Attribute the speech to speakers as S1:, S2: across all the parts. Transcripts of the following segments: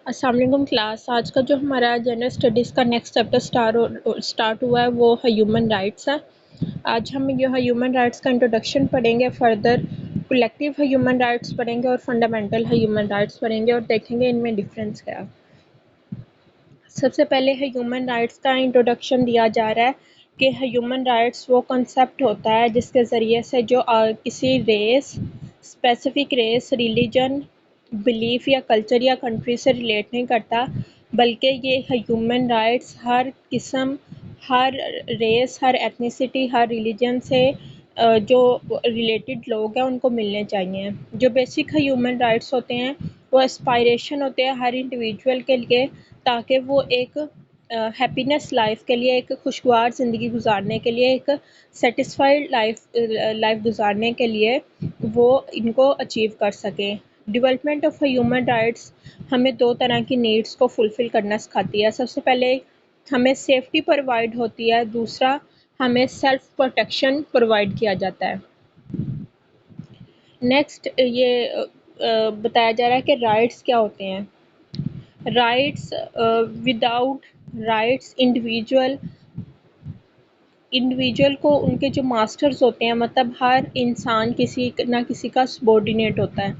S1: अस्सलाम वालेकुम क्लास। आज का जो हमारा जनरल स्टडीज़ का नेक्स्ट चैप्टर स्टार्ट हुआ है वो ह्यूमन राइट्स है। आज हम जो ह्यूमन राइट्स का इंट्रोडक्शन पढ़ेंगे, फर्दर कलेक्टिव ह्यूमन राइट्स पढ़ेंगे और फंडामेंटल ह्यूमन राइट्स पढ़ेंगे और देखेंगे इनमें डिफरेंस क्या है। सबसे पहले ह्यूमन राइट्स का इंट्रोडक्शन दिया जा रहा है कि ह्यूमन राइट्स वो कॉन्सेप्ट होता है जिसके ज़रिए से जो किसी race, specific race, religion, belief या कल्चर या कंट्री से रिलेट नहीं करता, बल्कि ये ह्यूमन राइट्स हर किस्म, हर रेस, हर एथनिसिटी, हर रिलीजन से जो रिलेटेड लोग हैं उनको मिलने चाहिए। जो बेसिक ह्यूमन राइट्स होते हैं वो एस्पायरेशन होते हैं हर इंडिविजुअल के लिए, ताकि वो एक हैप्पीनेस लाइफ के लिए, एक खुशगवार ज़िंदगी गुजारने के लिए, एक सेटिस्फाइड लाइफ गुजारने के लिए वो इनको अचीव कर सकें। डेवलपमेंट ऑफ ह्यूमन राइट्स हमें दो तरह की नीड्स को फुलफ़िल करना सिखाती है। सबसे पहले हमें सेफ्टी प्रोवाइड होती है, दूसरा हमें सेल्फ प्रोटेक्शन प्रोवाइड किया जाता है। नेक्स्ट ये बताया जा रहा है कि राइट्स क्या होते हैं। राइट्स विदाउट राइट्स इंडिविजुअल को उनके जो मास्टर्स होते हैं, मतलब हर इंसान किसी ना किसी का सबॉर्डिनेट होता है,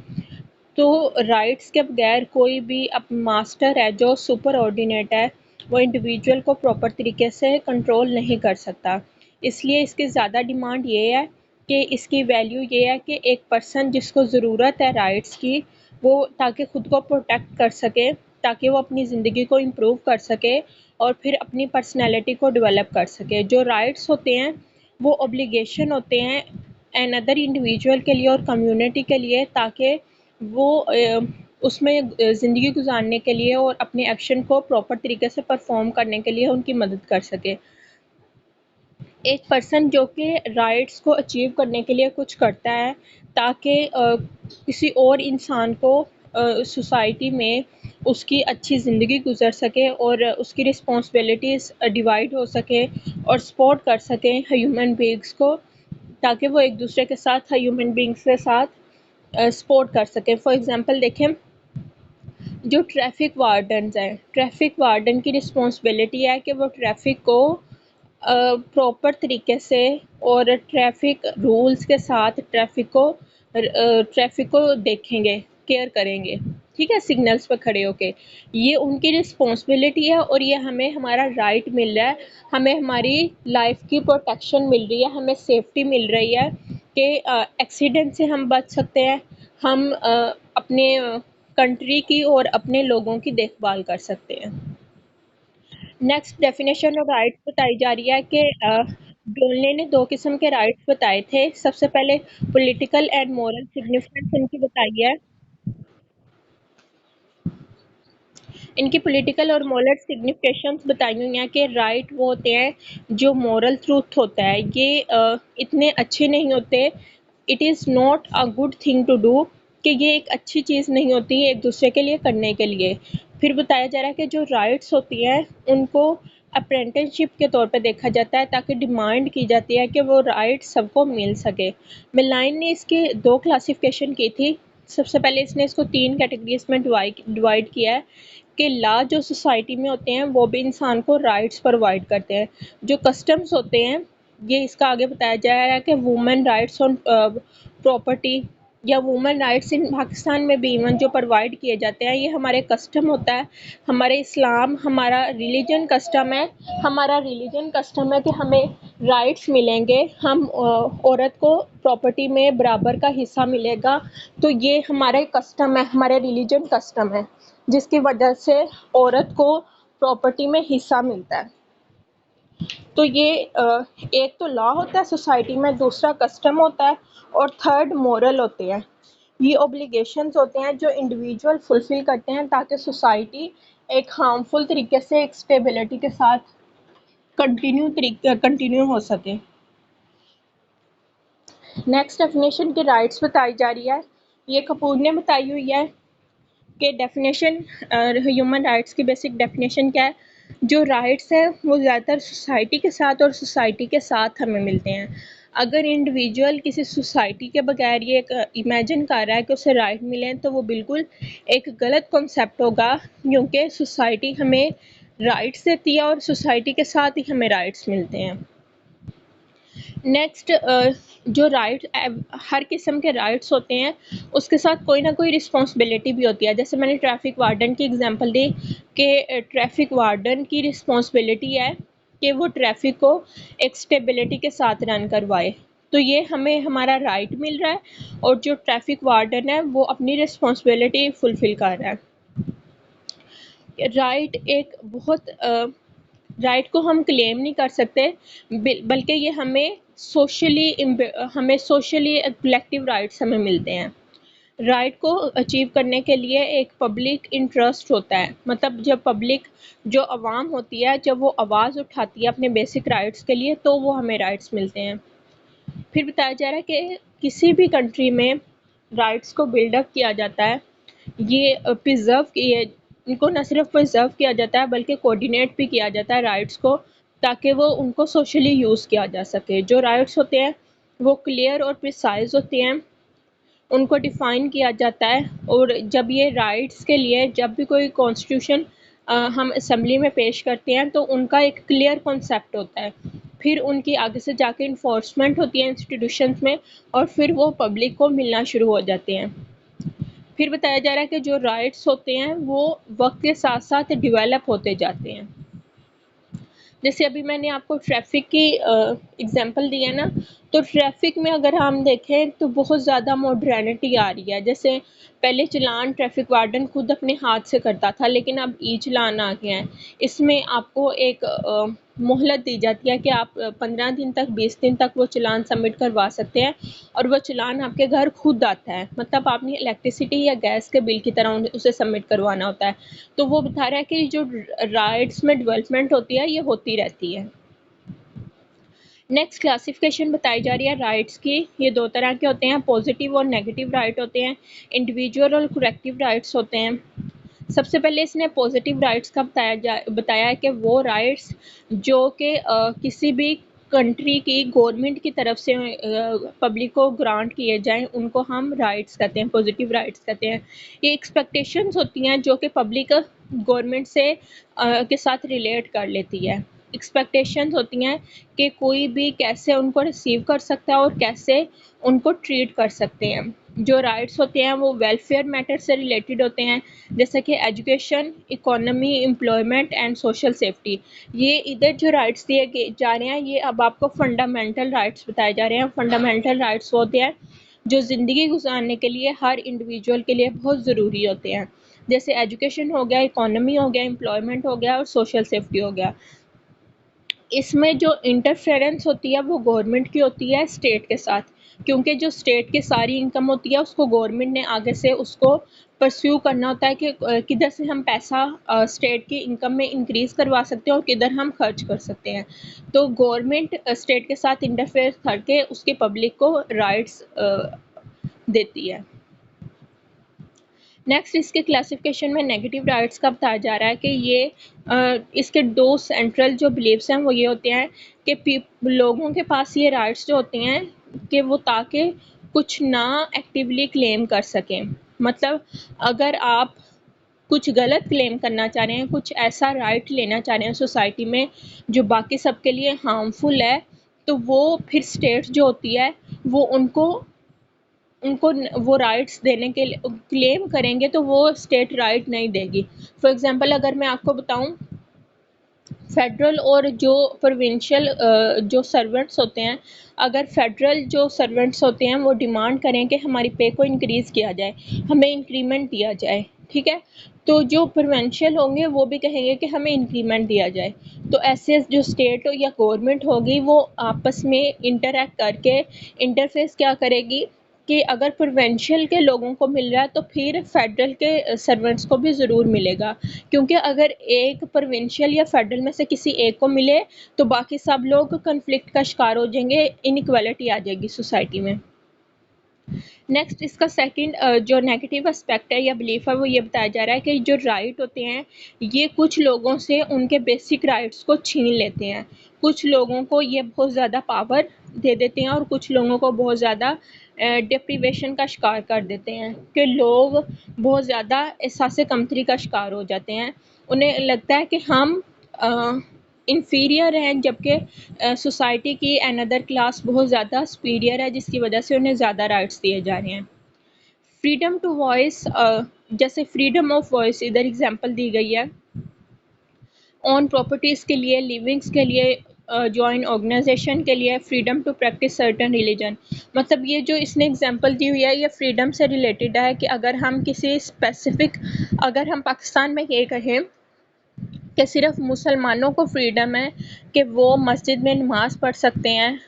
S1: तो राइट्स के बगैर कोई भी अब मास्टर है जो सुपर ऑर्डिनेट है वो इंडिविजुअल को प्रॉपर तरीके से कंट्रोल नहीं कर सकता। इसलिए इसकी ज़्यादा डिमांड ये है कि इसकी वैल्यू ये है कि एक पर्सन जिसको ज़रूरत है राइट्स की, वो ताकि ख़ुद को प्रोटेक्ट कर सके, ताकि वो अपनी ज़िंदगी को इम्प्रूव कर सके और फिर अपनी पर्सनैलिटी को डेवलप कर सके। जो राइट्स होते हैं वो ऑब्लिगेशन होते हैं एन अदर इंडिविजुअल के लिए और कम्युनिटी के लिए, ताकि वो उसमें ज़िंदगी गुजारने के लिए और अपने एक्शन को प्रॉपर तरीके से परफॉर्म करने के लिए उनकी मदद कर सके। एक पर्सन जो कि राइट्स को अचीव करने के लिए कुछ करता है ताकि किसी और इंसान को सोसाइटी में उसकी अच्छी ज़िंदगी गुजर सके और उसकी रिस्पॉन्सिबिलिटीज़ डिवाइड हो सके और सपोर्ट कर सकें ह्यूमन बीइंग्स को, ताकि वो एक दूसरे के साथ ह्यूमन बीइंग्स के साथ सपोर्ट कर सकें। फॉर एग्ज़ाम्पल देखें, जो ट्रैफिक वार्डन्स हैं, ट्रैफिक वार्डन की रिस्पॉन्सिबिलिटी है कि वो ट्रैफिक को प्रॉपर तरीके से और ट्रैफिक रूल्स के साथ ट्रैफिक को देखेंगे, केयर करेंगे, ठीक है, सिग्नल्स पर खड़े होके। ये उनकी रिस्पॉन्सिबिलिटी है और ये हमें हमारा राइट मिल रहा है, हमें हमारी लाइफ की प्रोटेक्शन मिल रही है, हमें सेफ्टी मिल रही है कि एक्सीडेंट से हम बच सकते हैं, हम अपने कंट्री की और अपने लोगों की देखभाल कर सकते हैं। नेक्स्ट डेफिनेशन ऑफ राइट्स बताई जा रही है कि डोल्ने ने दो किस्म के राइट्स बताए थे। सबसे पहले पॉलिटिकल एंड मॉरल सिग्निफिकेंस इनकी बताई है। इनकी पॉलिटिकल और मॉरल सिग्निफिकेशंस बताई हुई हैं कि राइट वो होते हैं जो मॉरल ट्रूथ होता है, ये इतने अच्छे नहीं होते, it is not a good thing to do, कि ये एक अच्छी चीज़ नहीं होती एक दूसरे के लिए करने के लिए। फिर बताया जा रहा है कि जो राइट्स होती हैं उनको अप्रेंटिसशिप के तौर पे देखा जाता है, ताकि डिमांड की जाती है कि वो राइट सबको मिल सके। मिलाइन ने इसके दो क्लासिफिकेशन की थी। सबसे पहले इसने इसको 3 कैटेगरीज में डिवाइड किया है कि लॉ जो सोसाइटी में होते हैं वो भी इंसान को राइट्स प्रोवाइड करते हैं। जो कस्टम्स होते हैं, ये इसका आगे बताया जाएगा कि वुमेन राइट्स ऑन प्रॉपर्टी या वुमेन राइट्स इन पाकिस्तान में भी इवन जो प्रोवाइड किए जाते हैं, ये हमारे कस्टम होता है, हमारे इस्लाम, हमारा रिलीजन कस्टम है। हमारा रिलीजन कस्टम है कि हमें राइट्स मिलेंगे, हम औरत को प्रॉपर्टी में बराबर का हिस्सा मिलेगा। तो ये हमारे कस्टम है, हमारे रिलीजन कस्टम है, जिसकी वजह से औरत को प्रॉपर्टी में हिस्सा मिलता है। तो ये एक तो लॉ होता है सोसाइटी में, दूसरा कस्टम होता है और थर्ड मॉरल होते हैं। ये ऑब्लिगेशंस होते हैं जो इंडिविजुअल फुलफिल करते हैं ताकि सोसाइटी एक हार्मफुल तरीके से एक स्टेबिलिटी के साथ कंटिन्यू हो सके। नेक्स्ट डेफिनेशन की राइट्स बताई जा रही है, ये कपूर ने बताई हुई है कि डेफिनेशन ह्यूमन राइट्स की बेसिक डेफिनेशन क्या है। जो राइट्स है वो ज़्यादातर सोसाइटी के साथ और सोसाइटी के साथ हमें मिलते हैं। अगर इंडिविजुअल किसी सोसाइटी के बगैर ये इमेजिन कर रहा है कि उसे राइट मिले तो वो बिल्कुल एक गलत कॉन्सेप्ट होगा, क्योंकि सोसाइटी हमें राइट्स देती है और सोसाइटी के साथ ही हमें राइट्स मिलते हैं। नेक्स्ट, जो राइट हर किस्म के राइट्स होते हैं उसके साथ कोई ना कोई रिस्पॉन्सिबिलिटी भी होती है। जैसे मैंने ट्रैफिक वार्डन की एग्जांपल दी कि ट्रैफिक वार्डन की रिस्पॉन्सिबिलिटी है कि वो ट्रैफिक को एक स्टेबिलिटी के साथ रन करवाए, तो ये हमें हमारा राइट मिल रहा है और जो ट्रैफिक वार्डन है वो अपनी रिस्पॉन्सिबिलिटी फुलफिल कर रहा है। राइट एक बहुत राइट को हम क्लेम नहीं कर सकते, बल्कि ये हमें सोशली कलेक्टिव राइट्स हमें मिलते हैं। राइट को अचीव करने के लिए एक पब्लिक इंटरेस्ट होता है, मतलब जब पब्लिक जो आवाम होती है जब वो आवाज़ उठाती है अपने बेसिक राइट्स के लिए तो वो हमें राइट्स मिलते हैं। फिर बताया जा रहा है कि किसी भी कंट्री में राइट्स को बिल्डअप किया जाता है, ये प्रिजर्व किए, इनको न सिर्फ प्रिजर्व किया जाता है बल्कि कोऑर्डिनेट भी किया जाता है राइट्स को, ताकि वो उनको सोशली यूज़ किया जा सके। जो राइट्स होते हैं वो क्लियर और प्रिसाइज होते हैं, उनको डिफ़ाइन किया जाता है, और जब ये राइट्स के लिए जब भी कोई कॉन्स्टिट्यूशन हम असम्बली में पेश करते हैं तो उनका एक क्लियर कॉन्सेप्ट होता है, फिर उनकी आगे से जाके इन्फोर्समेंट होती है इंस्टीट्यूशंस में और फिर वो पब्लिक को मिलना शुरू हो जाते हैं। फिर बताया जा रहा है कि जो राइट्स होते हैं वो वक्त के साथ साथ डेवलप होते जाते हैं। जैसे अभी मैंने आपको ट्रैफिक की एग्जांपल दी है ना, तो ट्रैफिक में अगर हम देखें तो बहुत ज़्यादा मॉडर्निटी आ रही है। जैसे पहले चालान ट्रैफिक वार्डन खुद अपने हाथ से करता था, लेकिन अब ई चालान आ गया है। इसमें आपको एक मोहलत दी जाती है कि आप 15 दिन तक 20 दिन तक वो चालान सबमिट करवा सकते हैं और वो चालान आपके घर खुद आता है, मतलब आपने इलेक्ट्रिसिटी या गैस के बिल की तरह उसे सबमिट करवाना होता है। तो वो बता रहा है कि जो राइट्स में डेवलपमेंट होती है ये होती रहती है। नेक्स्ट क्लासिफिकेशन बताई जा रही है राइट्स की। ये दो तरह के होते हैं, पॉजिटिव और नेगेटिव राइट होते हैं, इंडिविजुअल और कलेक्टिव राइट्स होते हैं। सबसे पहले इसने पॉजिटिव राइट्स का बताया है कि वो राइट्स जो कि किसी भी कंट्री की गवर्नमेंट की तरफ से पब्लिक को ग्रांट किए जाएं उनको हम राइट्स कहते हैं, पॉजिटिव राइट्स कहते हैं। ये एक्सपेक्टेशंस होती हैं जो कि पब्लिक गवर्नमेंट से के साथ रिलेट कर लेती है। एक्सपेक्टेशंस होती हैं कि कोई भी कैसे उनको रिसीव कर सकता है और कैसे उनको ट्रीट कर सकते हैं। जो राइट्स होते हैं वो वेलफेयर मैटर से रिलेटेड होते हैं, जैसे कि education, economy, employment and social safety. ये इधर जो राइट्स दिए जा रहे हैं ये अब आपको फंडामेंटल राइट्स बताए जा रहे हैं। फंडामेंटल राइट्स होते हैं जो ज़िंदगी गुजारने के लिए हर इंडिविजुअल के लिए बहुत ज़रूरी होते हैं, जैसे एजुकेशन हो गया, इकोनॉमी हो गया, एम्प्लॉयमेंट हो गया और सोशल सेफ्टी हो गया। इसमें जो इंटरफेरेंस होती है वो गवर्नमेंट की होती है स्टेट के साथ, क्योंकि जो स्टेट की सारी इनकम होती है उसको गवर्नमेंट ने आगे से उसको परस्यू करना होता है कि किधर से हम पैसा स्टेट की इनकम में इंक्रीज़ करवा सकते हैं और किधर हम खर्च कर सकते हैं। तो गवर्नमेंट स्टेट के साथ इंटरफेयर करके उसके पब्लिक को राइट्स देती है। नेक्स्ट, इसके क्लासिफिकेशन में नेगेटिव राइट्स का बताया जा रहा है कि ये इसके दो सेंट्रल जो बिलीव्स हैं वो ये होते हैं कि लोगों के पास ये राइट्स जो होते हैं कि वो ताकि कुछ ना एक्टिवली क्लेम कर सकें। मतलब अगर आप कुछ गलत क्लेम करना चाह रहे हैं, कुछ ऐसा राइट लेना चाह रहे हैं सोसाइटी में जो बाकी सबके लिए हार्मफुल है, तो वो फिर स्टेट जो होती है वो उनको उनको वो राइट्स देने के लिए क्लेम करेंगे तो वो स्टेट राइट नहीं देगी। फॉर एग्ज़ाम्पल अगर मैं आपको बताऊं, फेडरल और जो प्रोविंशियल जो सर्वेंट्स होते हैं, अगर फेडरल जो सर्वेंट्स होते हैं वो डिमांड करें कि हमारी पे को इंक्रीज़ किया जाए, हमें इंक्रीमेंट दिया जाए, ठीक है, तो जो प्रोविंशियल होंगे वो भी कहेंगे कि हमें इंक्रीमेंट दिया जाए। तो ऐसे जो स्टेट या गवर्नमेंट होगी वो आपस में इंटरैक्ट करके इंटरफेस क्या करेगी कि अगर प्रोविंशियल के लोगों को मिल रहा है तो फिर फेडरल के सर्वेंट्स को भी ज़रूर मिलेगा, क्योंकि अगर एक प्रोविंशियल या फेडरल में से किसी एक को मिले तो बाकी सब लोग कन्फ्लिक्ट का शिकार हो जाएंगे, इनइक्वालिटी आ जाएगी सोसाइटी में। नेक्स्ट इसका सेकंड जो नेगेटिव एस्पेक्ट है या बिलीफ है वो ये बताया जा रहा है कि जो राइट होते हैं ये कुछ लोगों से उनके बेसिक राइट्स को छीन लेते हैं। कुछ लोगों को ये बहुत ज़्यादा पावर दे देते हैं और कुछ लोगों को बहुत ज़्यादा डिप्रीवेशन का शिकार कर देते हैं कि लोग बहुत ज़्यादा एहसास कमतरी का शिकार हो जाते हैं। उन्हें लगता है कि हम इन्फीरियर हैं, जबकि सोसाइटी की अनदर क्लास बहुत ज़्यादा सुपीरियर है, जिसकी वजह से उन्हें ज़्यादा राइट्स दिए जा रहे हैं। फ्रीडम टू वॉइस, जैसे फ्रीडम ऑफ वॉइस इधर एग्जांपल दी गई है। ऑन प्रॉपर्टीज़ के लिए, लिविंग्स के लिए, जॉइन ऑर्गेनाइजेशन के लिए, freedom to practice certain religion. मतलब ये जो इसने एग्जांपल दी हुई है ये फ्रीडम से रिलेटेड है कि अगर हम किसी स्पेसिफिक, अगर हम पाकिस्तान में ये कहें कि सिर्फ मुसलमानों को फ्रीडम है कि वो मस्जिद में नमाज पढ़ सकते हैं,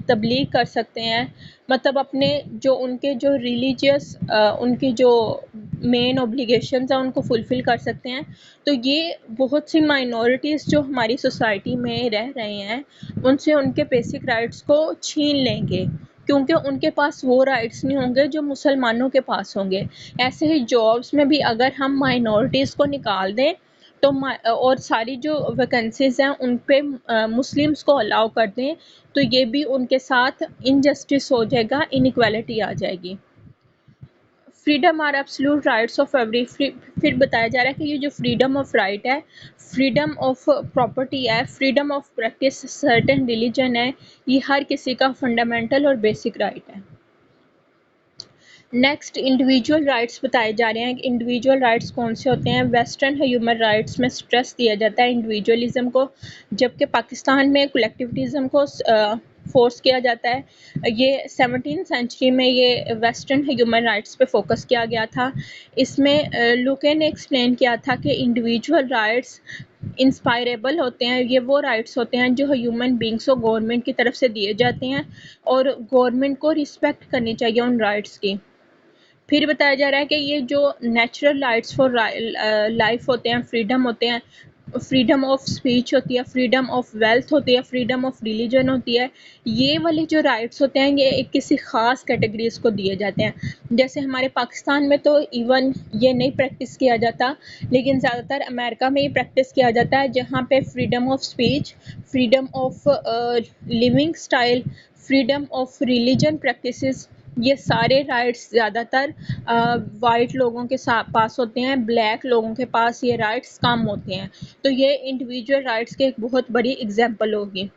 S1: तबलीग कर सकते हैं, मतलब अपने जो उनके जो रिलीजियस उनकी जो मेन ऑब्लिगेशंस हैं उनको फुलफ़िल कर सकते हैं, तो ये बहुत सी माइनॉरिटीज़ जो हमारी सोसाइटी में रह रहे हैं उनसे उनके बेसिक राइट्स को छीन लेंगे, क्योंकि उनके पास वो राइट्स नहीं होंगे जो मुसलमानों के पास होंगे। ऐसे ही जॉब्स में भी अगर हम माइनॉरिटीज़ को निकाल दें तो और सारी जो वैकेंसीज़ हैं उन पे मुस्लिम्स को अलाउ कर दें, तो ये भी उनके साथ इनजस्टिस हो जाएगा, इनइक्वालिटी आ जाएगी। Freedom are absolute rights of every, फिर बताया जा रहा है कि ये जो फ्रीडम ऑफ राइट है, फ्रीडम ऑफ प्रॉपर्टी है, freedom of practice certain religion है, ये हर किसी का फंडामेंटल और बेसिक राइट है। नेक्स्ट इंडिविजुअल राइट्स बताए जा रहे हैं कि इंडिविजुअल राइट्स कौन से होते हैं। वेस्टर्न ह्यूमन राइट्स में स्ट्रेस दिया जाता है इंडिविजुअलिज्म को, जबकि पाकिस्तान में कलेक्टिविज्म को फोर्स किया जाता है। ये 17th सेंचुरी में ये वेस्टर्न ह्यूमन राइट्स पे फोकस किया गया था। इसमें लुके ने एक्सप्लेन किया था कि इंडिविजुअल राइट्स इंस्पायरेबल होते हैं, ये वो राइट्स होते हैं जो ह्यूमन बींग्स को गवर्नमेंट की तरफ से दिए जाते हैं और गवर्नमेंट को रिस्पेक्ट करनी चाहिए उन राइट्स की। फिर बताया जा रहा है कि ये जो नेचुरल राइट्स फॉर लाइफ होते हैं, फ्रीडम होते हैं, फ्रीडम ऑफ स्पीच होती है, फ्रीडम ऑफ वेल्थ होती है, फ्रीडम ऑफ रिलीजन होती है, ये वाले जो राइट्स होते हैं ये एक किसी ख़ास कैटेगरीज़ को दिए जाते हैं। जैसे हमारे पाकिस्तान में तो इवन ये नहीं प्रैक्टिस किया जाता, लेकिन ज़्यादातर अमेरिका में ही प्रैक्टिस किया जाता है, जहाँ पे freedom of speech, freedom of living style, freedom of religion practices, ये सारे राइट्स ज़्यादातर वाइट लोगों के पास होते हैं, ब्लैक लोगों के पास ये राइट्स कम होते हैं। तो ये इंडिविजुअल राइट्स की एक बहुत बड़ी एग्जांपल होगी।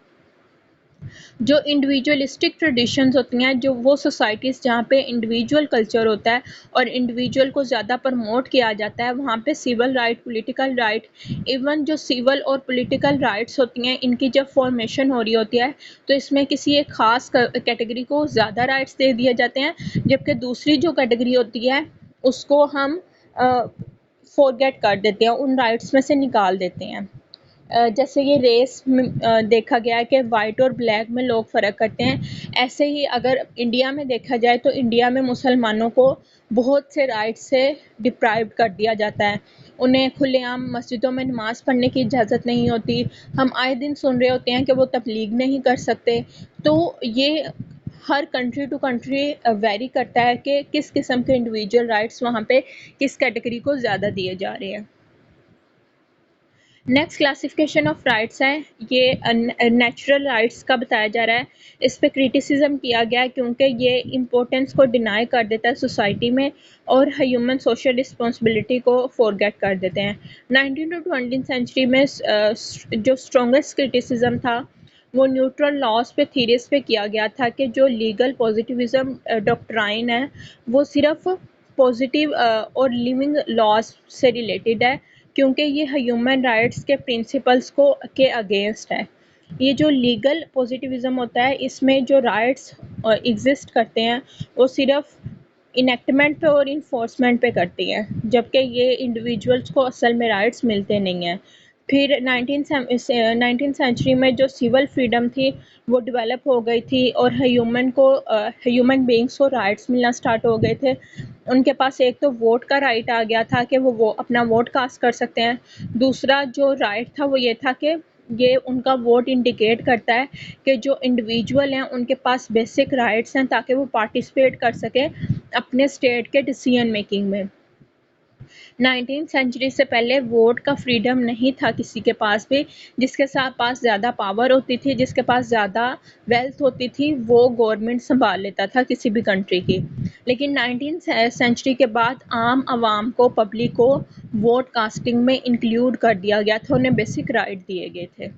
S1: जो इंडिविजुअलिस्टिक ट्रेडिशंस होती हैं, जो वो सोसाइटीज़ जहाँ पे इंडिविजुअल कल्चर होता है और इंडिविजुअल को ज़्यादा प्रमोट किया जाता है, वहाँ पे civil right, political right, even जो सिविल और पॉलिटिकल राइट्स होती हैं इनकी जब फॉर्मेशन हो रही होती है तो इसमें किसी एक ख़ास कैटेगरी को ज़्यादा राइट्स दे दिए जाते हैं, जबकि दूसरी जो कैटेगरी होती है उसको हम फॉरगेट कर देते हैं, उन राइट्स में से निकाल देते हैं। जैसे ये रेस में देखा गया है कि वाइट और ब्लैक में लोग फ़र्क करते हैं, ऐसे ही अगर इंडिया में देखा जाए तो इंडिया में मुसलमानों को बहुत से राइट से डिप्राइव कर दिया जाता है। उन्हें खुलेआम मस्जिदों में नमाज़ पढ़ने की इजाज़त नहीं होती। हम आए दिन सुन रहे होते हैं कि वो तबलीग नहीं कर सकते। तो ये हर कंट्री टू कंट्री वेरी करता है कि किस किस्म के इंडिविजुअल राइट्स वहाँ पे किस कैटेगरी को ज़्यादा दिए जा रहे हैं। नेक्स्ट क्लासिफिकेशन ऑफ राइट्स है, ये नेचुरल राइट्स का बताया जा रहा है। इस पे क्रिटिसिज्म किया गया क्योंकि ये इम्पोर्टेंस को डिनाई कर देता है सोसाइटी में और ह्यूमन सोशल रिस्पॉन्सिबिलिटी को फॉरगेट कर देते हैं। 19th to 20th सेंचुरी में जो स्ट्रॉन्गेस्ट क्रिटिसिज्म था वो न्यूट्रल लॉज पे, थीरीज पे किया गया था कि जो लीगल पॉजिटिविज्म डॉक्ट्राइन है वो सिर्फ पॉजिटिव और लिविंग लॉज से रिलेटेड है, क्योंकि ये ह्यूमन राइट्स के प्रिंसिपल्स को के अगेंस्ट है। ये जो लीगल पॉजिटिविज्म होता है इसमें जो राइट्स एग्जिस्ट करते हैं वो सिर्फ इनेक्टमेंट पे और इन्फोर्समेंट पे करती हैं, जबकि ये इंडिविजुअल्स को असल में राइट्स मिलते नहीं हैं। फिर 19th सेंचुरी में जो सिविल फ्रीडम थी वो डेवलप हो गई थी और ह्यूमन बींग्स को राइट्स मिलना स्टार्ट हो गए थे। उनके पास एक तो वोट का राइट आ गया था कि वो अपना वोट कास्ट कर सकते हैं। दूसरा जो राइट था वो ये था कि ये उनका वोट इंडिकेट करता है कि जो इंडिविजुअल हैं उनके पास बेसिक राइट्स हैं ताकि वो पार्टिसिपेट कर सके अपने स्टेट के डिसीजन मेकिंग में। 19th सेंचुरी से पहले वोट का फ्रीडम नहीं था किसी के पास भी। जिसके पास ज़्यादा पावर होती थी, जिसके पास ज़्यादा वेल्थ होती थी, वो गवर्नमेंट संभाल लेता था किसी भी कंट्री की। लेकिन 19th सेंचुरी के बाद आम आवाम को, पब्लिक को वोट कास्टिंग में इंक्लूड कर दिया गया था, उन्हें बेसिक राइट दिए गए थे।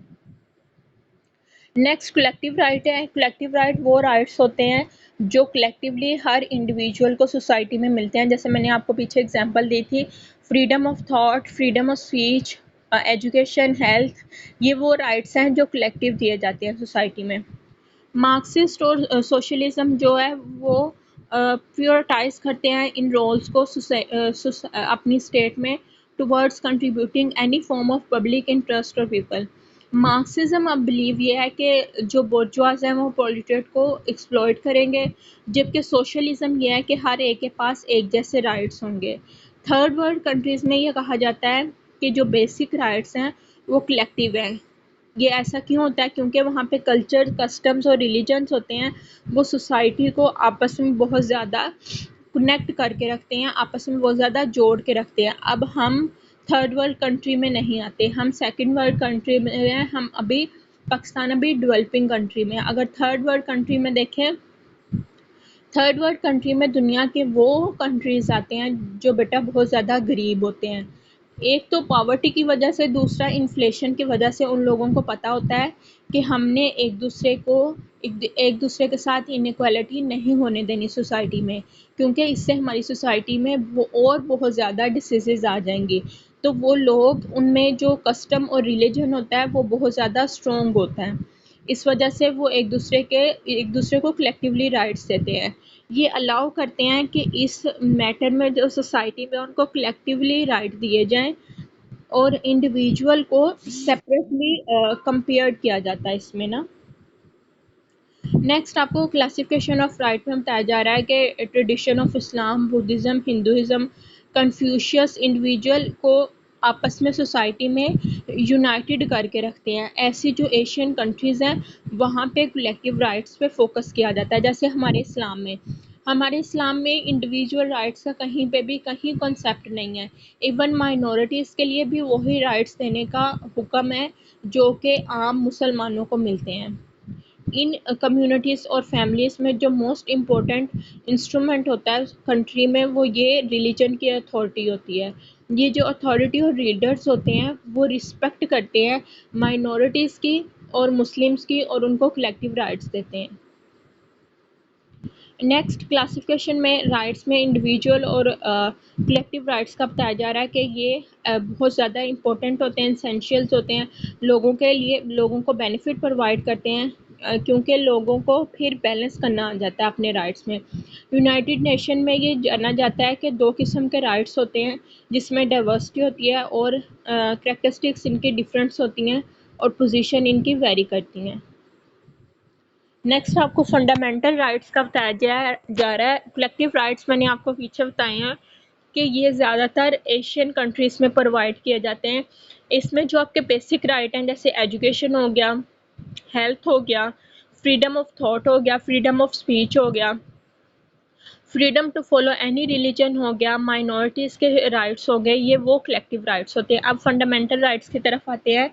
S1: नेक्स्ट कलेक्टिव राइट है। कलेक्टिव राइट वो राइट्स होते हैं जो कलेक्टिवली हर इंडिविजुअल को सोसाइटी में मिलते हैं। जैसे मैंने आपको पीछे एग्जांपल दी थी, freedom of thought, freedom of speech, education, health, ये वो राइट्स हैं जो कलेक्टिव दिए जाते हैं सोसाइटी में। मार्क्सिस्ट और सोशलिज्म जो है वो प्योरिटाइज करते हैं इन रोल्स को अपनी स्टेट में towards contributing any form of public interest और पीपल। मार्क्सिज्म अब बिलीव ये है कि जो बोर्जुआज हैं वो प्रोलेटारिएट को एक्सप्लॉइट करेंगे, जबकि सोशलिज्म ये है कि हर एक के पास एक जैसे राइट्स होंगे। थर्ड वर्ल्ड कंट्रीज़ में ये कहा जाता है कि जो बेसिक राइट्स हैं वो कलेक्टिव हैं। ये ऐसा क्यों होता है? क्योंकि वहाँ पे कल्चर, कस्टम्स और रिलीजन्स होते हैं, वो सोसाइटी को आपस में बहुत ज़्यादा कनेक्ट करके रखते हैं, आपस में बहुत ज़्यादा जोड़ के रखते हैं। अब हम थर्ड वर्ल्ड कंट्री में नहीं आते, हम सेकंड वर्ल्ड कंट्री में हैं। हम अभी पाकिस्तान अभी डेवलपिंग कंट्री में। अगर थर्ड वर्ल्ड कंट्री में देखें, थर्ड वर्ल्ड कंट्री में दुनिया के वो कंट्रीज़ आते हैं जो बेटा बहुत ज़्यादा गरीब होते हैं। एक तो पॉवर्टी की वजह से, दूसरा इन्फ्लेशन की वजह से उन लोगों को पता होता है कि हमने एक दूसरे के साथ इनइक्वालिटी नहीं होने देनी सोसाइटी में, क्योंकि इससे हमारी सोसाइटी में वो और बहुत ज़्यादा डिसीज़ेज़ आ जाएंगी। तो वो लोग, उनमें जो कस्टम और रिलीजन होता है वो बहुत ज़्यादा स्ट्रॉन्ग होता है। इस वजह से वो एक दूसरे को कलेक्टिवली राइट्स देते हैं। ये अलाउ करते हैं कि इस मैटर में जो सोसाइटी में उनको कलेक्टिवली राइट दिए जाएं और इंडिविजुअल को सेपरेटली कंपेयर किया जाता है इसमें ना। नेक्स्ट आपको क्लासिफिकेशन ऑफ राइट में बताया जा रहा है कि tradition of Islam, Buddhism, हिंदुज़्म, Confucius individual को आपस में सोसाइटी में यूनाइटेड करके रखते हैं। ऐसी जो एशियन कंट्रीज़ हैं वहाँ पे कलेक्टिव राइट्स पे फोकस किया जाता है। जैसे हमारे इस्लाम में इंडिविजुअल राइट्स का कहीं पे भी कहीं कॉन्सेप्ट नहीं है। इवन माइनॉरिटीज़ के लिए भी वही राइट्स देने का हुक्म है जो कि आम मुसलमानों को मिलते हैं। इन कम्युनिटीज़ और फैमिलीज़ में जो मोस्ट इम्पोर्टेंट इंस्ट्रूमेंट होता है कंट्री में, वो ये रिलीजन की अथॉरिटी होती है। ये जो अथॉरिटी और लीडर्स होते हैं वो रिस्पेक्ट करते हैं माइनॉरिटीज़ की और मुस्लिम्स की, और उनको कलेक्टिव राइट्स देते हैं। नेक्स्ट क्लासिफिकेशन में राइट्स में इंडिविजुअल और कलेक्टिव राइट्स का बताया जा रहा है कि ये बहुत ज़्यादा इंपॉर्टेंट होते हैं, एसेंशियल्स होते हैं लोगों के लिए, लोगों को बेनिफिट प्रोवाइड करते हैं, क्योंकि लोगों को फिर बैलेंस करना आ जाता है अपने राइट्स में। यूनाइटेड नेशन में ये जाना जाता है कि दो किस्म के राइट्स होते हैं जिसमें डाइवर्सिटी होती है और करैक्टरिस्टिक्स इनकी डिफरेंट्स होती हैं और पोजीशन इनकी वेरी करती हैं। नेक्स्ट आपको फंडामेंटल राइट्स का बताया जा रहा है। कलेक्टिव राइट्स मैंने आपको पीछे बताए हैं कि ये ज़्यादातर एशियन कंट्रीज़ में प्रोवाइड किए जाते हैं। इसमें जो आपके बेसिक राइट हैं जैसे एजुकेशन हो गया, हेल्थ हो गया, फ्रीडम ऑफ थॉट हो गया, फ्रीडम ऑफ स्पीच हो गया, freedom to follow any religion हो गया, माइनॉरिटीज़ के राइट्स हो गए, ये वो कलेक्टिव राइट्स होते हैं। अब फंडामेंटल राइट्स की तरफ आते हैं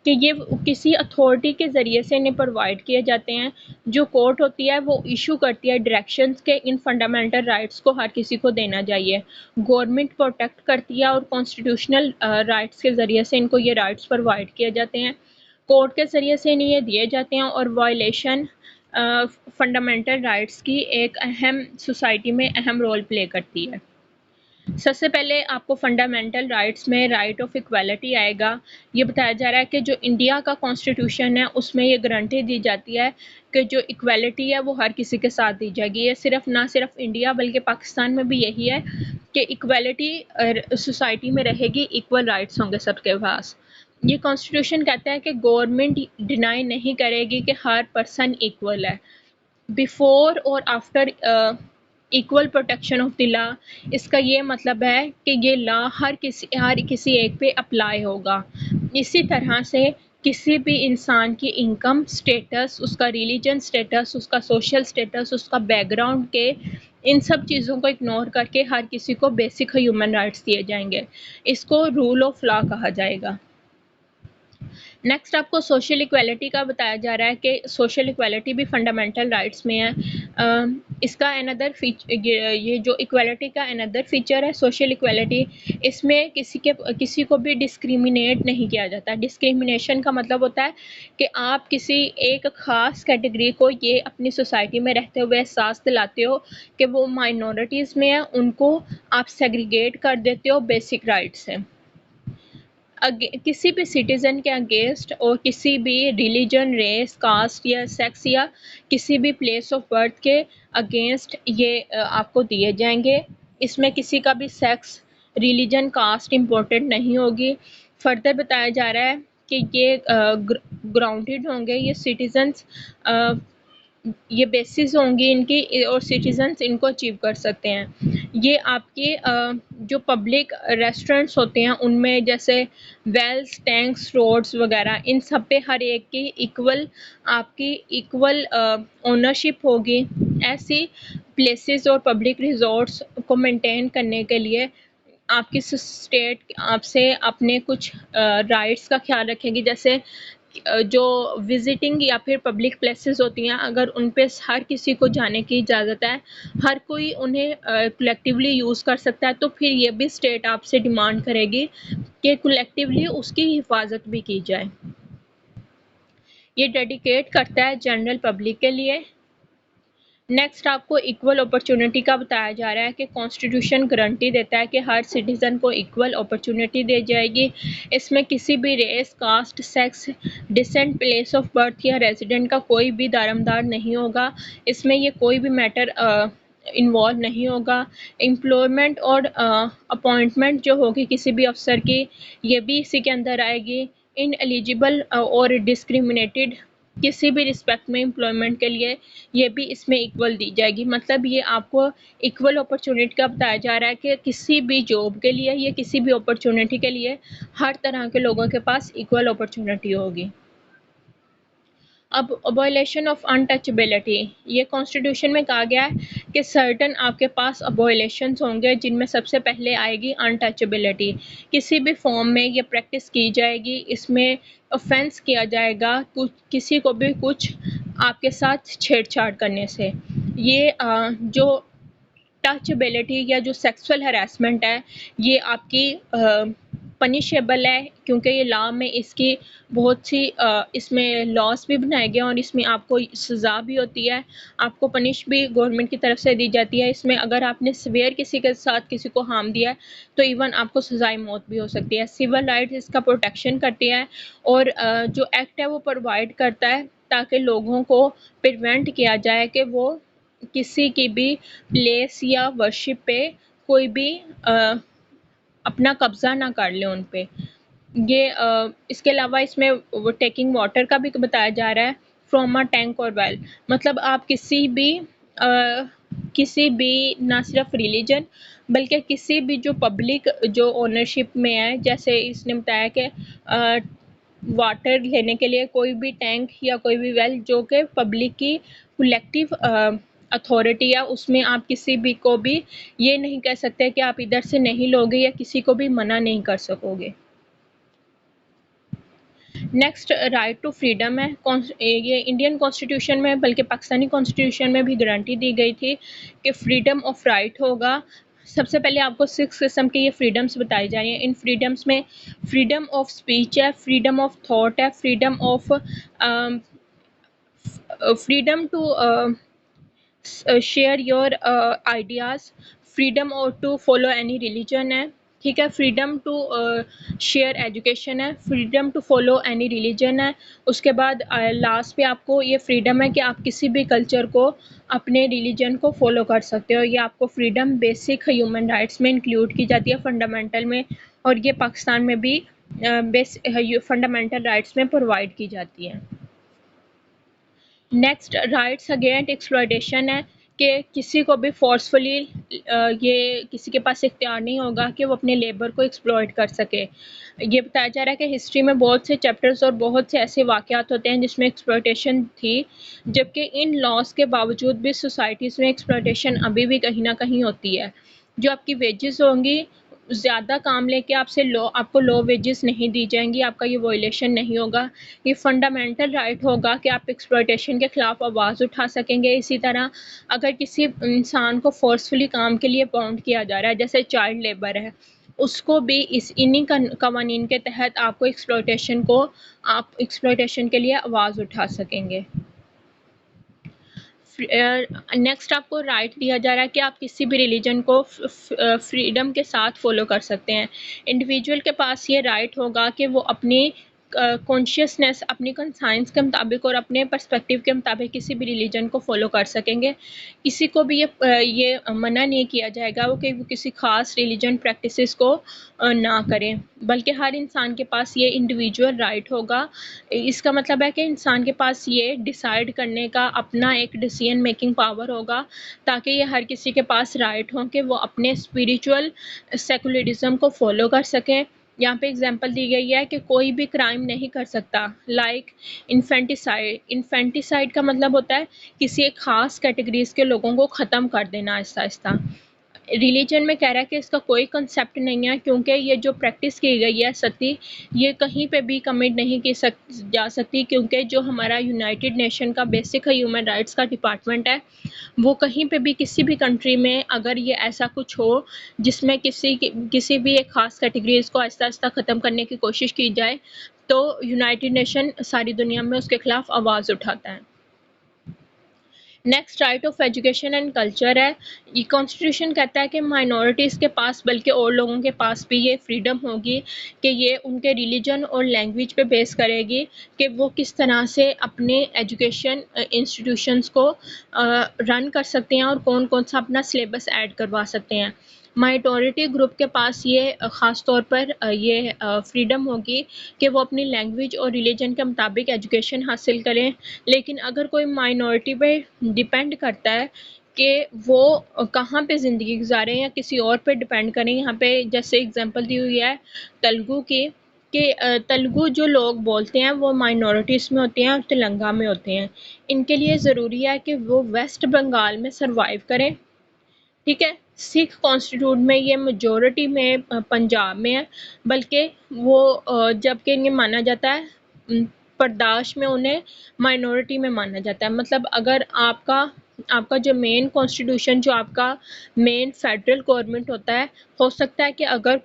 S1: कि ये किसी अथॉरिटी के ज़रिए से इन्हें प्रोवाइड किए जाते हैं। जो कोर्ट होती है वो इशू करती है डायरेक्शंस के इन फंडामेंटल राइट्स को हर किसी को देना चाहिए। गवर्नमेंट प्रोटेक्ट करती है और कॉन्स्टिट्यूशनल राइट्स के ज़रिए से इनको ये राइट्स प्रोवाइड किए जाते हैं। कोर्ट के ज़रिए से इन्हें ये दिए जाते हैं और वायलेशन फंडामेंटल राइट्स की एक अहम सोसाइटी में अहम रोल प्ले करती है। सबसे पहले आपको फंडामेंटल राइट्स में राइट ऑफ इक्वालिटी आएगा। ये बताया जा रहा है कि जो इंडिया का कॉन्स्टिट्यूशन है उसमें ये गारंटी दी जाती है कि जो इक्वालिटी है वो हर किसी के साथ दी जाएगी। ये ना सिर्फ इंडिया बल्कि पाकिस्तान में भी यही है कि इक्वालिटी सोसाइटी में रहेगी, इक्वल राइट्स होंगे सबके पास। ये कॉन्स्टिट्यूशन कहता है कि गवर्नमेंट डिनाई नहीं करेगी कि हर पर्सन इक्वल है। बिफोर और after equal protection of the law, इसका ये मतलब है कि ये लॉ हर किसी एक पे अप्लाई होगा। इसी तरह से किसी भी इंसान की इनकम स्टेटस, उसका रिलीजन स्टेटस, उसका सोशल स्टेटस, उसका बैकग्राउंड के इन सब चीज़ों को इग्नोर करके हर किसी को बेसिक ह्यूमन राइट्स दिए जाएंगे। इसको रूल ऑफ लॉ कहा जाएगा। नेक्स्ट आपको सोशल इक्वालिटी का बताया जा रहा है कि सोशल इक्वालिटी भी फंडामेंटल राइट्स में है। इसका अनदर ये जो इक्वालिटी का अनदर फीचर है सोशल इक्वालिटी, इसमें किसी को भी डिस्क्रिमिनेट नहीं किया जाता। डिस्क्रिमिनेशन का मतलब होता है कि आप किसी एक ख़ास कैटेगरी को ये अपनी सोसाइटी में रहते हुए एहसास दिलाते हो कि वो माइनॉरिटीज़ में है, उनको आप सेग्रीगेट कर देते हो बेसिक राइट से। किसी भी सिटीज़न के अगेंस्ट और किसी भी रिलीजन, रेस, कास्ट या सेक्स या किसी भी प्लेस ऑफ बर्थ के अगेंस्ट ये आपको दिए जाएंगे। इसमें किसी का भी सेक्स, रिलीजन, कास्ट इम्पोर्टेंट नहीं होगी। फर्दर बताया जा रहा है कि ये ग्राउंडेड होंगे, ये सिटीजन्स, ये बेसिस होंगी इनकी और सिटीजन्स इनको अचीव कर सकते हैं। ये आपके जो पब्लिक रेस्टोरेंट्स होते हैं उनमें जैसे वेल्स, टैंक्स, रोड्स वगैरह, इन सब पे हर एक की आपकी इक्वल ओनरशिप होगी। ऐसी प्लेसेस और पब्लिक रिजॉर्ट्स को मेंटेन करने के लिए आपकी स्टेट आपसे अपने कुछ राइट्स का ख्याल रखेगी। जैसे जो विजिटिंग या फिर पब्लिक प्लेसेस होती हैं, अगर उन पे हर किसी को जाने की इजाज़त है, हर कोई उन्हें कलेक्टिवली यूज़ कर सकता है, तो फिर ये भी स्टेट आपसे डिमांड करेगी कि कलेक्टिवली उसकी हिफाजत भी की जाए। ये डेडिकेट करता है जनरल पब्लिक के लिए। नेक्स्ट आपको इक्वल अपॉर्चुनिटी का बताया जा रहा है कि कॉन्स्टिट्यूशन गारंटी देता है कि हर सिटीज़न को इक्वल अपॉर्चुनिटी दी जाएगी। इसमें किसी भी race, caste, sex, descent, place of birth या रेजिडेंट का कोई भी दारोमदार नहीं होगा। इसमें ये कोई भी मैटर इन्वॉल्व नहीं होगा। एम्प्लॉयमेंट और अपॉइंटमेंट जो होगी किसी भी अफसर की, ये भी इसी के अंदर आएगी। इन एलिजिबल और डिस्क्रिमिनेटेड किसी भी रिस्पेक्ट में एम्प्लॉयमेंट के लिए ये भी इसमें इक्वल दी जाएगी। मतलब ये आपको इक्वल अपॉर्चुनिटी का बताया जा रहा है कि किसी भी जॉब के लिए या किसी भी अपॉर्चुनिटी के लिए हर तरह के लोगों के पास इक्वल अपॉर्चुनिटी होगी। अब अबॉलिशन ऑफ अनटचेबिलिटी, ये कॉन्स्टिट्यूशन में कहा गया है कि सर्टन आपके पास अबॉलिशंस होंगे जिनमें सबसे पहले आएगी अनटचेबिलिटी। किसी भी फॉर्म में ये प्रैक्टिस की जाएगी, इसमें ऑफेंस किया जाएगा किसी को भी कुछ आपके साथ छेड़छाड़ करने से। ये जो टचेबिलिटी या जो सेक्सुअल हरासमेंट है ये आपकी पनिशेबल है, क्योंकि ये लॉ में इसकी बहुत सी इसमें लॉस भी बनाए गए और इसमें आपको सज़ा भी होती है, आपको पनिश भी गवर्नमेंट की तरफ से दी जाती है। इसमें अगर आपने सवेयर किसी के साथ किसी को हार्म दिया है तो इवन आपको सज़ाए मौत भी हो सकती है। सिविल राइट्स इसका प्रोटेक्शन करती है और जो एक्ट है वो प्रोवाइड करता है ताकि लोगों को प्रिवेंट किया जाए कि वो किसी की भी प्लेस या वर्शिप पे कोई भी अपना कब्जा ना कर ले उन पे। ये इसके अलावा इसमें वो टेकिंग वाटर का भी बताया जा रहा है फ्रॉम अ टैंक और वेल। मतलब आप किसी भी ना सिर्फ रिलीजन बल्कि किसी भी जो पब्लिक जो ओनरशिप में है, जैसे इसने बताया कि वाटर लेने के लिए कोई भी टैंक या कोई भी वेल जो कि पब्लिक की कलेक्टिव अथॉरिटी है, उसमें आप किसी भी को भी ये नहीं कह सकते कि आप इधर से नहीं लोगे या किसी को भी मना नहीं कर सकोगे। नेक्स्ट राइट टू फ्रीडम है। ये इंडियन कॉन्स्टिट्यूशन में बल्कि पाकिस्तानी कॉन्स्टिट्यूशन में भी गारंटी दी गई थी कि फ्रीडम ऑफ राइट होगा। सबसे पहले आपको 6 किस्म के ये फ्रीडम्स बताई जा रही हैं। इन फ्रीडम्स में फ्रीडम ऑफ स्पीच है, फ्रीडम ऑफ थॉट है, freedom to share your ideas, freedom और टू फॉलो एनी रिलीजन है, ठीक है। फ्रीडम टू शेयर एजुकेशन है, freedom to follow any religion है। उसके बाद लास्ट पे आपको ये फ्रीडम है कि आप किसी भी कल्चर को, अपने रिलीजन को फॉलो कर सकते हो। ये आपको फ्रीडम बेसिक ह्यूमन राइट्स में इंक्लूड की जाती है फंडामेंटल में, और ये पाकिस्तान में भी फंडामेंटल राइट्स में प्रोवाइड की जाती है। नेक्स्ट राइट्स अगेंस्ट एक्सप्लॉयटेशन है कि किसी को भी फोर्सफुली ये किसी के पास इख्तियार नहीं होगा कि वो अपने लेबर को एक्सप्लॉइट कर सके। ये बताया जा रहा है कि हिस्ट्री में बहुत से चैप्टर्स और बहुत से ऐसे वाक़यात होते हैं जिसमें एक्सप्लॉइटेशन थी, जबकि इन लॉस के बावजूद भी सोसाइटीज़ में एक्सप्लॉइटेशन अभी भी कहीं ना कहीं होती है। जो आपकी वेजेस होंगी, ज़्यादा काम लेके आपको लो वेजेस नहीं दी जाएंगी, आपका ये वॉयलेशन नहीं होगा। ये फंडामेंटल राइट होगा कि आप एक्सप्लॉइटेशन के ख़िलाफ़ आवाज़ उठा सकेंगे। इसी तरह अगर किसी इंसान को फोर्सफुली काम के लिए बाउंड किया जा रहा है, जैसे चाइल्ड लेबर है, उसको भी इन्हीं कवानीन के तहत आप एक्सप्लॉइटेशन के लिए आवाज़ उठा सकेंगे। नेक्स्ट आपको राइट दिया जा रहा है कि आप किसी भी रिलीजन को फ्रीडम के साथ फॉलो कर सकते हैं। इंडिविजुअल के पास ये राइट होगा कि वो अपनी कॉन्शियसनेस, अपनी कंसाइंस के मुताबिक और अपने पर्सपेक्टिव के मुताबिक किसी भी रिलीजन को फॉलो कर सकेंगे। किसी को भी ये मना नहीं किया जाएगा कि वो किसी ख़ास रिलीजन प्रैक्टिसेस को ना करें, बल्कि हर इंसान के पास ये इंडिविजुअल राइट होगा। इसका मतलब है कि इंसान के पास ये डिसाइड करने का अपना एक डिसीजन मेकिंग पावर होगा, ताकि ये हर किसी के पास राइट हो कि वो अपने स्पिरिचुअल सेकुलरिज्म को फॉलो कर सकें। यहाँ पे एग्जांपल दी गई है कि कोई भी क्राइम नहीं कर सकता, लाइक इन्फेंटिसाइड। इन्फेंटिसाइड का मतलब होता है किसी एक ख़ास कैटेगरीज के लोगों को ख़त्म कर देना आहिस्ता आहिस्ता। रिलीजन में कह रहा है कि इसका कोई कंसेप्ट नहीं है, क्योंकि ये जो प्रैक्टिस की गई है सती, ये कहीं पे भी कमिट नहीं की जा सकती, क्योंकि जो हमारा यूनाइटेड नेशन का बेसिक ह्यूमन राइट्स का डिपार्टमेंट है, वो कहीं पे भी किसी भी कंट्री में अगर ये ऐसा कुछ हो जिसमें किसी भी एक ख़ास कैटेगरीज को आहिस्ता आहिस्ता ख़त्म करने की कोशिश की जाए, तो यूनाइटेड नेशन सारी दुनिया में उसके ख़िलाफ़ आवाज़ उठाता है। Next right of education and culture है। ये कॉन्स्टिट्यूशन कहता है कि माइनॉरिटीज़ के पास, बल्कि और लोगों के पास भी ये फ्रीडम होगी कि ये उनके रिलीजन और लैंग्वेज पे बेस करेगी कि वो किस तरह से अपने एजुकेशन इंस्टीट्यूशंस को रन कर सकते हैं और कौन कौन सा अपना सिलेबस ऐड करवा सकते हैं। माइनॉरिटी ग्रुप के पास ये ख़ास तौर पर ये फ्रीडम होगी कि वो अपनी लैंग्वेज और रिलीजन के मुताबिक एजुकेशन हासिल करें। लेकिन अगर कोई माइनॉरिटी पे डिपेंड करता है कि वो कहाँ पे ज़िंदगी गुजारें या किसी और पे डिपेंड करें, यहाँ पे जैसे एग्जांपल दी हुई है तेलुगु की, कि तेलुगु जो लोग बोलते हैं वो माइनॉरिटीज़ में होते हैं और तेलंगाना में होते हैं। इनके लिए ज़रूरी है कि वो वेस्ट बंगाल में सरवाइव करें, ठीक है। सिख कॉन्स्टिट्यूट में ये मेजॉरिटी में पंजाब में है, बल्कि वो जबकि इन्हें माना जाता है बर्दाश्त में उन्हें माइनॉरिटी में माना जाता है। मतलब अगर आपका आपका जो मेन कॉन्स्टिट्यूशन, जो आपका मेन फेडरल गवर्नमेंट होता है, हो सकता है कि अगर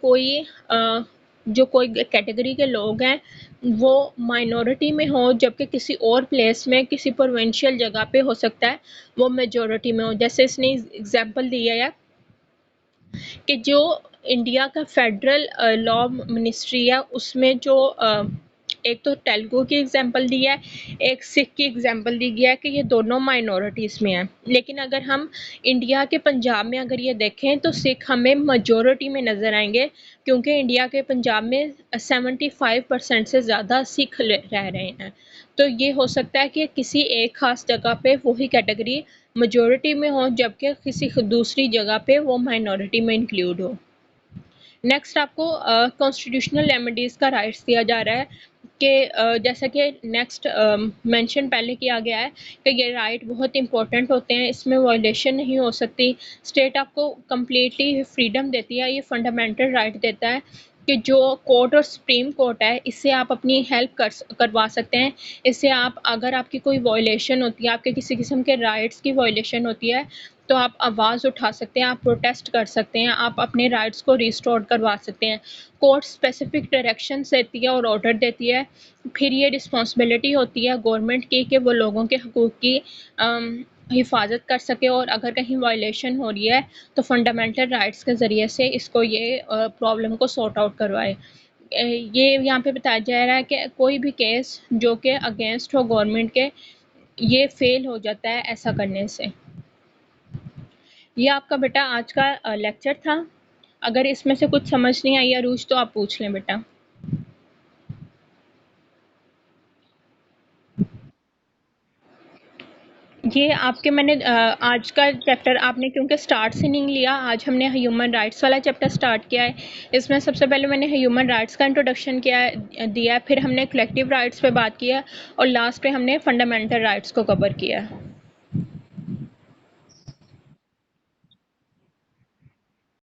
S1: जो कोई कैटेगरी के लोग हैं वो माइनॉरिटी में हो, जबकि किसी और प्लेस में, किसी प्रोविंशियल जगह पे हो सकता है वो मेजॉरिटी में हो। जैसे इसने एग्जांपल दिया है कि जो इंडिया का फेडरल लॉ मिनिस्ट्री है, उसमें जो एक तो तेलुगु की एग्जांपल दी है, एक सिख की एग्जांपल दी गया है कि ये दोनों माइनॉरिटीज़ में हैं। लेकिन अगर हम इंडिया के पंजाब में अगर ये देखें तो सिख हमें मेजॉरिटी में नज़र आएंगे, क्योंकि इंडिया के पंजाब में 75% से ज़्यादा सिख रह रहे हैं। तो ये हो सकता है कि किसी एक ख़ास जगह पे वही कैटेगरी मेजॉरिटी में हो, जबकि किसी दूसरी जगह पे वो माइनॉरिटी में इंक्लूड हो। नेक्स्ट आपको कॉन्स्टिट्यूशनल रेमेडीज़ का राइट्स दिया जा रहा है कि जैसा कि नेक्स्ट मेंशन पहले किया गया है कि ये राइट बहुत इंपॉर्टेंट होते हैं, इसमें वायलेशन नहीं हो सकती। स्टेट आपको कम्प्लीटली फ्रीडम देती है, ये फंडामेंटल राइट देता है कि जो कोर्ट और सुप्रीम कोर्ट है, इससे आप अपनी हेल्प करवा सकते हैं। इससे आप, अगर आपकी कोई वायलेशन होती है, आपके किसी किस्म के राइट्स की वायलेशन होती है, तो आप आवाज़ उठा सकते हैं, आप प्रोटेस्ट कर सकते हैं, आप अपने राइट्स को रिस्टोर करवा सकते हैं। कोर्ट स्पेसिफिक डायरेक्शंस देती है और ऑर्डर देती है। फिर ये रिस्पॉन्सिबिलिटी होती है गवर्नमेंट की कि वो लोगों के हकूक़ की हिफाजत कर सके, और अगर कहीं वायलेशन हो रही है तो फंडामेंटल राइट्स के ज़रिए से इसको ये प्रॉब्लम को सॉर्ट आउट करवाए। ये यहाँ पे बताया जा रहा है कि कोई भी केस जो कि अगेंस्ट हो गवर्नमेंट के, ये फेल हो जाता है ऐसा करने से। ये आपका बेटा आज का लेक्चर था। अगर इसमें से कुछ समझ नहीं आई अरूज तो आप पूछ लें बेटा। ये आपके मैंने आज का चैप्टर आपने क्योंकि स्टार्ट से नहीं लिया, आज हमने ह्यूमन राइट्स वाला चैप्टर स्टार्ट किया है। इसमें सबसे पहले मैंने ह्यूमन राइट्स का इंट्रोडक्शन दिया है, फिर हमने कलेक्टिव राइट्स पे बात किया और लास्ट पे हमने फंडामेंटल राइट्स को कवर किया है।